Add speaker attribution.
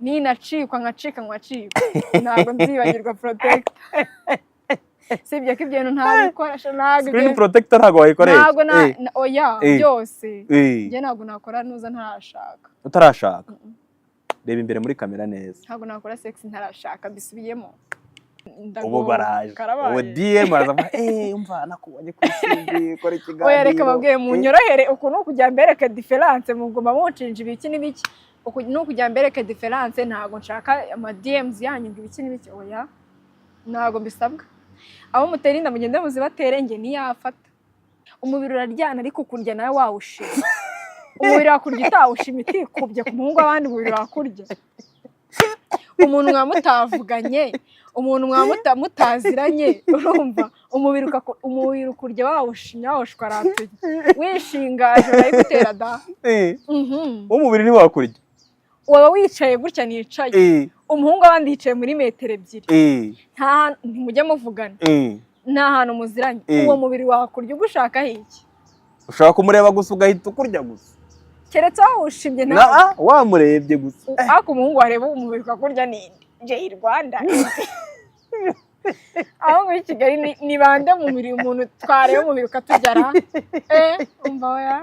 Speaker 1: ninacikwa nkacikwa ntabwo nzibagirwa protector sibyo ko ibyo ntabikoresha ntabwo
Speaker 2: screen protector ntabwo wayikoresha
Speaker 1: ntabwo oya byose njye ntabwo nakora nuza ntarashaka
Speaker 2: utarashaka reba imbere muri kamera neza
Speaker 1: ntabwo nakora sex ntarashaka bisubiyemo
Speaker 2: ubu baraje ubu DM araza umva nakubonye ku CV kora ikiganiro
Speaker 1: oya reka babwiye munyorohere ukuntu kujya mbereke difference mugomba muncinje ibiki n'ibiki ukuntu kujya mbereke difference ntabwo nshaka ama DMs yanyu ibiki n'ibiki oya ntabwo mbisabwa aho muterinda mugende muzibatere nge niyafata umubiri uraryana ariko kurya nawe wawushima umubiri wakurya utawushima itikubye ku muhungu abandi umubiri wakurya umuntu mwamutavuganye umuntu mwamutaziranye urumva umubiri ukurya wawushimya wawushwaratuye wishingaje urayigutera da
Speaker 2: umubiri ntiwakurya
Speaker 1: waba wicaye gutya nicaye umuhungu abandi yicaye muri metero ebyiri ntimujye muvugana nta hantu muziranye uwo mubiri wakurya ugushakaho iki
Speaker 2: ushaka kumureba gusa ugahita ukurya gusa
Speaker 1: keretse wawushimye nawe
Speaker 2: wamurebye gusa
Speaker 1: ariko umuhungu wareba umubiri ukakurya ni Jay Rwanda aho muri Kigali ni bande mu mubiri umuntu twareba umubiri ukatujyara umva oya